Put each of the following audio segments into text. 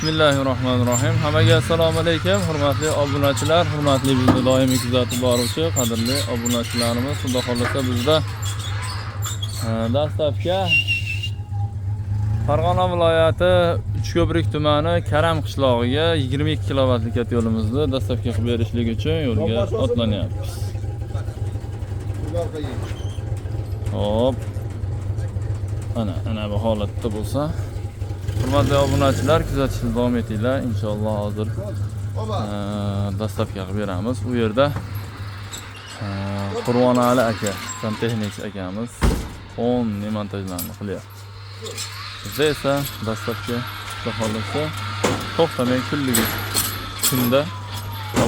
Bismillahirrohmanirrohim. Hammaga assalomu alaykum. Hurmatli obunachilar, hurmatli bizni doimiy kuzatib boruvchi qadrli obunachilarimiz. Xudo xolasa bizda dastavka Farg'ona viloyati Uchko'prik tumani Karam qishlog'iga 22 kilovatlik kat yo'limizni dastavka qilib berishlik uchun yo'lga otlanyapmiz. Hop. Ana bu holatda bo'lsa, hurmatli obunachilar, kuzatishni davom etinglar. Inshaalloh hozir dastavka qilib beramiz. U yerda Qur'onali aka, santexnik akamiz 10 demontajlarni qilyapti. Biz esa dastavka xohlasa to'xtamay kunda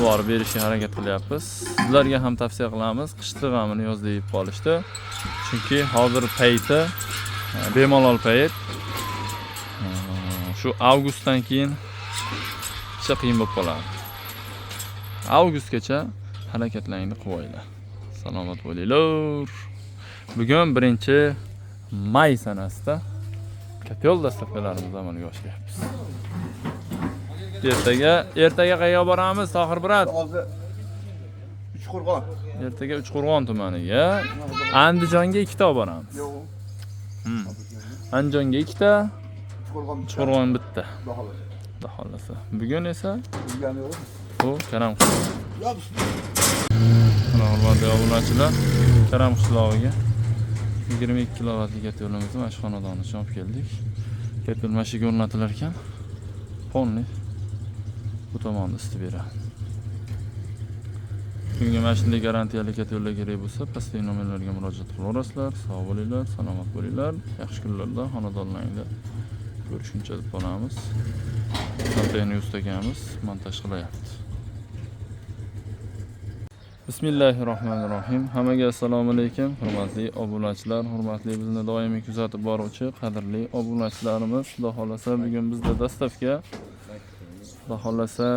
olib berishga harakat qilyapmiz. Sizlarga ham tavsiya qilamiz, qishki g'amini yoz deb qolishdi. Chunki hozir payti bemalol payt. Shu avgustdan keyin juda qiyin bo'lib qoladi. Avgustgacha harakatlaringni qo'yinglar. Salomat bo'linglar. Bugun 1-may sanasida Katyol dastavkalarimizni amalga oshiryapmiz. Ertaga qayerga boramiz, Tohir brat? Uchqo'rg'on. Ertaga Uchqo'rg'on tumaniga, Andijonga 2 ta boramiz. Andijonga 2 ta, Uchqo'rg'on bitta. Xudo xolasa. Bugun esa bu Karam qishlog'i. Hurmatli obunachilar, Karam qishlog'iga 22 kilovatlik kat yo'limizni mana shu xonadonni olib keldik. Kat yo'l mashiga o'rnatilar ekan. Polni bu tomonda isitib beradi. Bugungi mana shunday garantiyali kat yo'llar kerak bo'lsa, pastdagi nomerlarga murojaat qilaverasizlar. Sog' bo'linglar, salomat bo'linglar. Yaxshi kunlarda xonadonlaringda ko'rishguncha deb qolamiz. Santexnik ustakamiz montaj qilyapti. Bismillahirrohmanirrohim. Hammaga assalomu alaykum. Hurmatli obunachilar, hurmatli bizni doimiy kuzatib boruvchi qadrli obunachilarimiz. Xudo xolasa bugun bizda dastavka. Xudo xolasa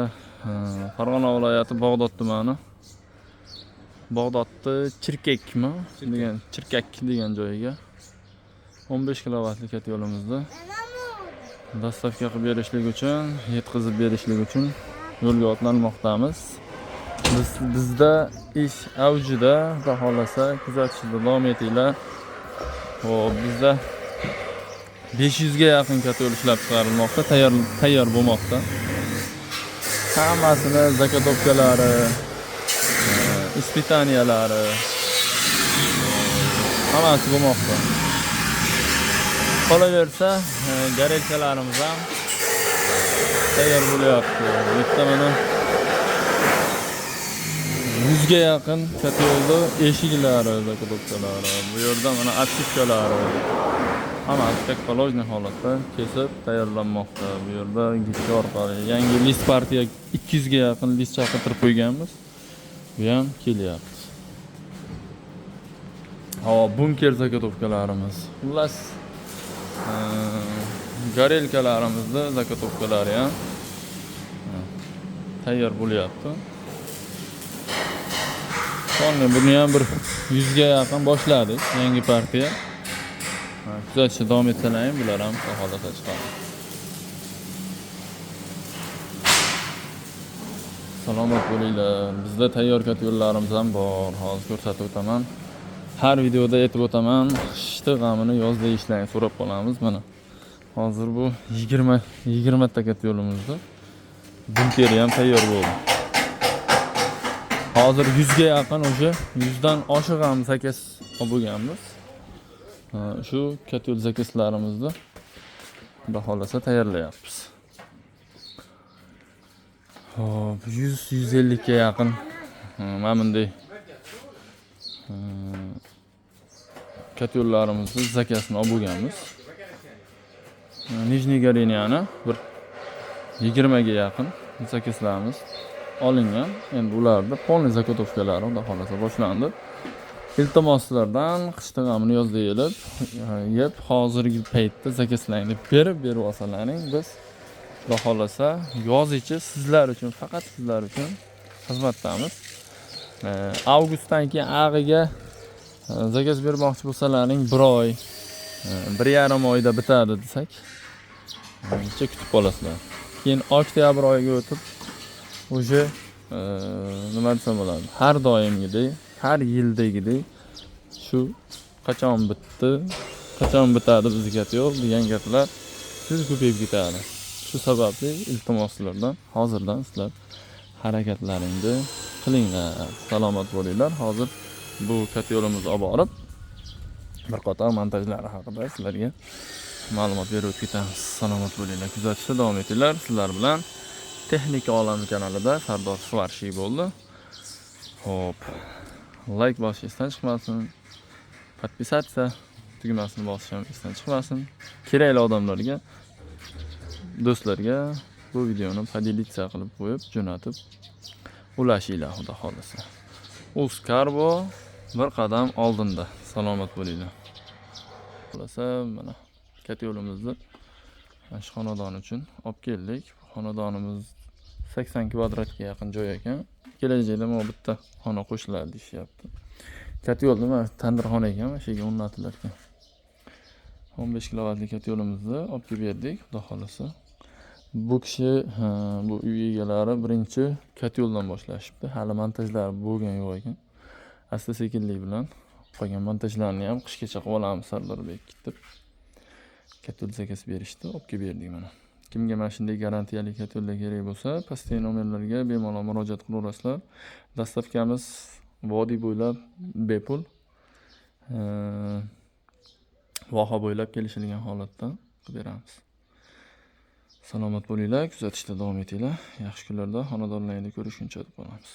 Farg'ona viloyati Bog'dod tumani. Bog'dodni Chirkak degan joyiga 15 kilovatlik kat yo'limizda dastavka qilib berishlik uchun, yetkazib berishlik uchun yo'lga otlanmoqdamiz. Bizda ish avjida, xudo xolasa kuzatishda davom etinglar. Xo'p, bizda 500 ga yaqin kat yo'l ishlab chiqarilmoqda, tayyor bo'lmoqda. Hammasini zakotopkalari, ispitaniyalari hammasi bo'lmoqda. Qolaversa, garelkalarimiz ham tayyor bo'lyapti. Bitta mana 100 ga yaqin kat yo'lda eshiklari, zakotopkalari, bu yerda mana apsitkalari hammasi teknologik holatda kesib tayyorlanmoqda. Bu yerda gitga orqali yangi list partiya 200 ga yaqin list chaqirtirib qo'yganmiz. Bu ham kelyapti. Bunker zakotopkalarimiz. Xullas garelkalarimizni zakotopkalari ham tayyor bo'lyapti. Sonra buni ham bir 100 ga yaqin boshladik, yangi partiya. Kuzatishda davom etsalar, bular ham holatga chiqadi. Salomat bo'linglar. Bizda tayyor kat yo'llarimiz ham bor. Hozir ko'rsatib o'taman. Har videoda aytib o'taman. Qishki g'amini yozda ishlang so'rab qolamiz. Mana hozir bu 20 ta kat yo'limizda bunkeri ham tayyor bo'ldi. Hozir 100 ga yaqin o'sha 100 dan oshiq ham zakas bo'lganmiz. Shu kat yo'l zakaslarimizni xudo xolasa tayyorlayapmiz. Hop, 100-150 ga yaqin mana bunday kat yo'llarimizni zakasini olib bo'lganmiz. Nijniy Gariniyani bir 20 ga yaqin zakaslarimiz olingan. Endi ularda polni zakotopkalari xudo xolasa boshlandi. Iltimoslardan qishki g'amini yozda yeb, hozirgi paytda zakaslaringni berib olsalaring, biz xudo xolasa yozichi sizlar uchun, faqat sizlar uchun xizmatdamiz. Avgustdan keyin ag'iga zakaz bermoqchi bo'lsalaring 1 oy, 1,5 oyda bitadi desak, necha kutib qolasizlar. Keyin oktyabr oyiga o'tib уже nima desam bo'ladi? Har doimgidek, har yildagidek shu qachon bitdi, qachon bitadi bizga yo'l degan gaplar juda ko'payib ketadi. Shu sababli iltimos sizlardan hozirdan sizlar harakatlaringni qilinglar. Salomat bo'linglar. Hozir bu katta yo'limizni olib borib bir qator montajlar haqida sizlarga ma'lumot berib o'tib ketamiz. Salomat bo'linglar. Kuzatishda davom etinglar. Sizlar bilan Texnika olami kanalida Sardor Svarshiy bo'ldi. Xo'p. Like bosish esdan chiqmasin. Podpisatsiya tugmasini bosish ham esdan chiqmasin. Kerakli odamlarga, do'stlarga bu videoni podelitsiya qilib qo'yib, jo'natib ulashinglar, xudo xolasa. Uskarbo bir qadam oldinda. Salomat bo'linglar. Xolasa, mana katta yo'limizni mana shu xonadon uchun olib keldik. Xonadonimiz 80 kvadratga yaqin joy ekan. Kelajakda mana bitta xona qo'shiladi deyapti. Katta yo'lda mana tandirxona ekan, mana shu yerga o'rnatilar ekan. 15 kilovatlik katta yo'limizni olib kelib berdik, xudo xolasa. Bu kishi, bu uy egalari birinchi katta yo'ldan boshlashibdi. Hali montajlar bo'lgan yo'q ekan. Asta-sekinlik bilan qolgan montajlarni ham qishgacha qilib olamiz Sardorbek deb. Katta yo'l zakasi berishdi, olib kelib berdik mana. Kimga mana shunday garantiyali katta yo'llar kerak bo'lsa, pastdagi nomerlarga bemalol murojaat qilaverasizlar. Dastavkamiz vodiy bo'ylab bepul. Voha bo'ylab kelishilgan holatda qilib beramiz. Salomat bo'linglar, kuzatishda davom etinglar. Yaxshi kunlarda xonadonlaringni ko'rishguncha deb qolamiz.